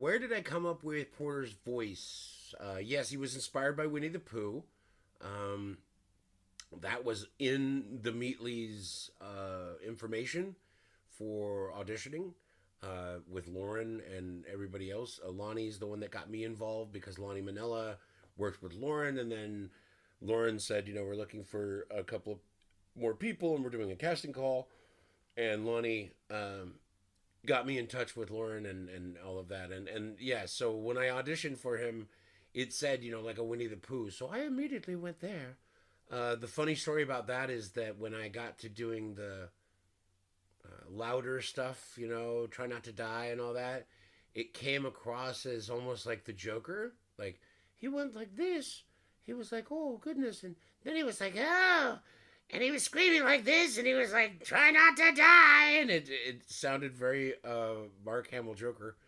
Where did I come up with Porter's voice? Yes, he was inspired by Winnie the Pooh. Um, that was in the Meatly's information for auditioning with Lauren and everybody else. Lonnie's the one that got me involved because Lonnie Manella worked with Lauren, and then Lauren said, we're looking for a couple of more people, and we're doing a casting call. And Lonnie got me in touch with Lauren and all of that. And yeah, so when I auditioned for him, it said, like a Winnie the Pooh. So I immediately went there. The funny story about that is that when I got to doing the louder stuff, try not to die and all that, it came across as almost like the Joker. Like, he went like this. He was like, oh, goodness. And then he was like, oh. And he was screaming like this, and he was like, try not to die. And it sounded very Mark Hamill Joker.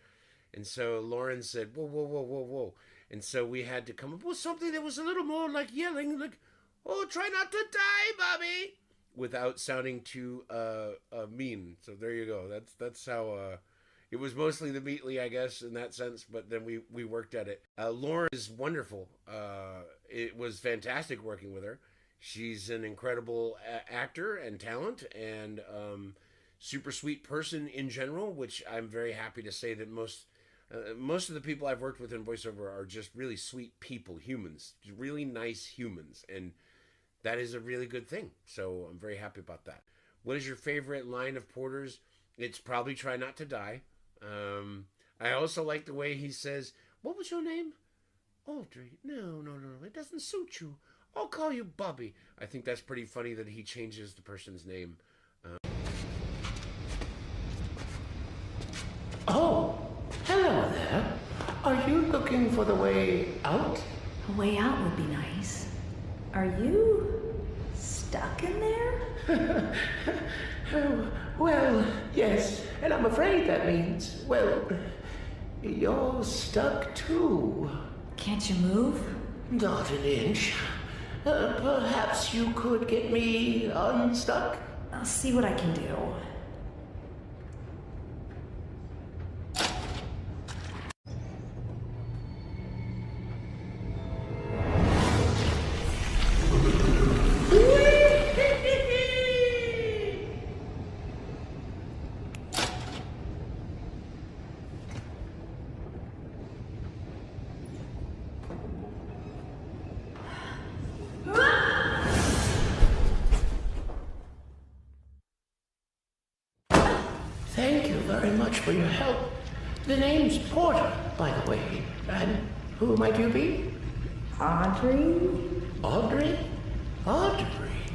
And so Lauren said, whoa, whoa, whoa, whoa, whoa. And so we had to come up with something that was a little more like yelling, like, oh, try not to die, Bobby, without sounding too mean. So there you go. That's how it was mostly the Meatly, I guess, in that sense. But then we worked at it. Lauren is wonderful. It was fantastic working with her. She's an incredible actor and talent, and super sweet person in general, which I'm very happy to say that most of the people I've worked with in voiceover are just really sweet people, humans, really nice humans, and that is a really good thing. So I'm very happy about that. What is your favorite line of Porter's? It's probably "Try Not to Die." I also like the way he says, "What was your name?" "Audrey." No, no, no, it doesn't suit you. I'll call you Bobby. I think that's pretty funny that he changes the person's name. Oh, hello there. Are you looking for the way out? A way out would be nice. Are you stuck in there? Oh, well, yes, and I'm afraid that means, well, you're stuck too. Can't you move? Not an inch. Perhaps you could get me unstuck? I'll see what I can do. Thank you very much for your help. The name's Porter, by the way. And who might you be? Audrey? Audrey?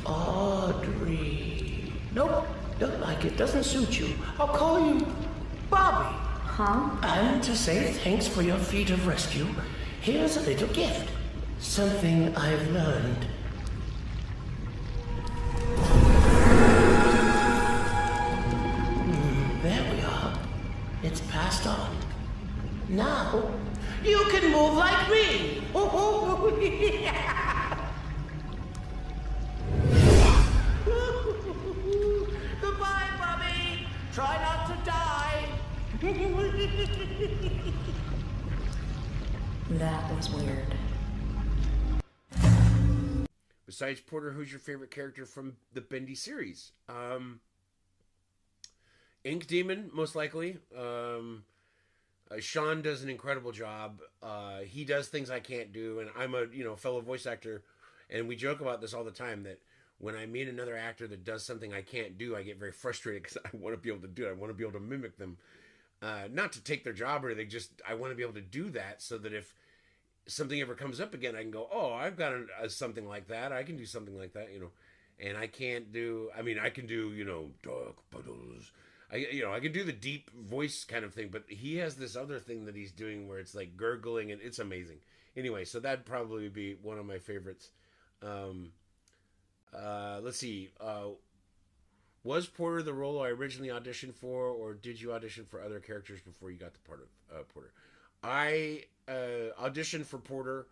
Audrey. Nope, don't like it. Doesn't suit you. I'll call you Bobby. Huh? And to say thanks for your feat of rescue, here's a little gift. Something I've learned. There we are. It's passed on. Now, you can move like me. Goodbye, Bobby. Try not to die. That was weird. Besides Porter, who's your favorite character from the Bendy series? Ink Demon, most likely. Sean does an incredible job. He does things I can't do, and I'm a fellow voice actor, and we joke about this all the time that when I meet another actor that does something I can't do, I get very frustrated because I want to be able to do it. I want to be able to mimic them, not to take their job or anything. Just I want to be able to do that so that if something ever comes up again, I can go, oh, I've got something like that. I can do something like that, And I can't do. I mean, I can do dark puddles. I can do the deep voice kind of thing, but he has this other thing that he's doing where it's like gurgling, and it's amazing. Anyway, so that'd probably be one of my favorites. Let's see. Was Porter the role I originally auditioned for, or did you audition for other characters before you got the part of Porter? I auditioned for Porter.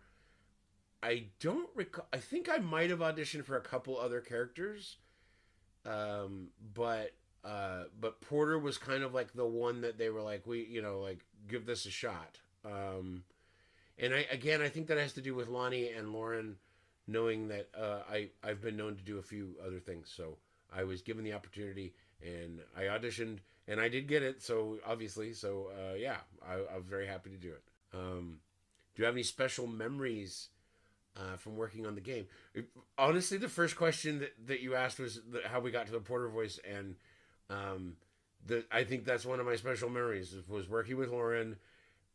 I don't recall. I think I might have auditioned for a couple other characters, but Porter was kind of like the one that they were like, give this a shot. And I think that has to do with Lonnie and Lauren knowing that I've been known to do a few other things. So I was given the opportunity and I auditioned and I did get it. So obviously, I'm very happy to do it. Do you have any special memories from working on the game? Honestly, the first question that you asked was how we got to the Porter voice, and I think that's one of my special memories was working with Lauren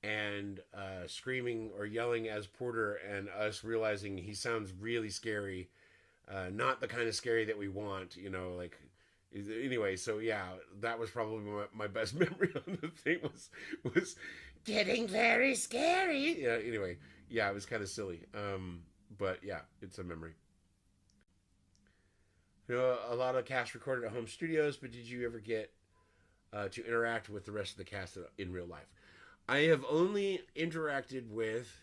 and screaming or yelling as Porter and us realizing he sounds really scary, not the kind of scary that we want, like. Anyway, so yeah, that was probably my best memory on the thing was getting very scary. Yeah. Anyway, yeah, it was kind of silly. But yeah, it's a memory. A lot of cast recorded at home studios, but did you ever get to interact with the rest of the cast in real life? I have only interacted with,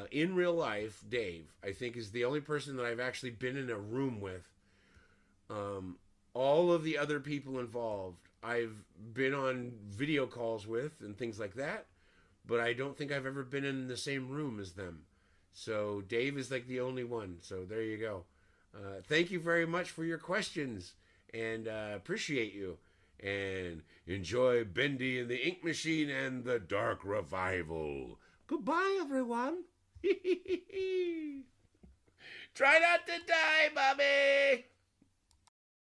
in real life, Dave. I think is the only person that I've actually been in a room with. All of the other people involved, I've been on video calls with and things like that, but I don't think I've ever been in the same room as them. So Dave is like the only one. So there you go. Thank you very much for your questions, and appreciate you. And enjoy Bendy and the Ink Machine and the Dark Revival. Goodbye, everyone. Try not to die, Bobby.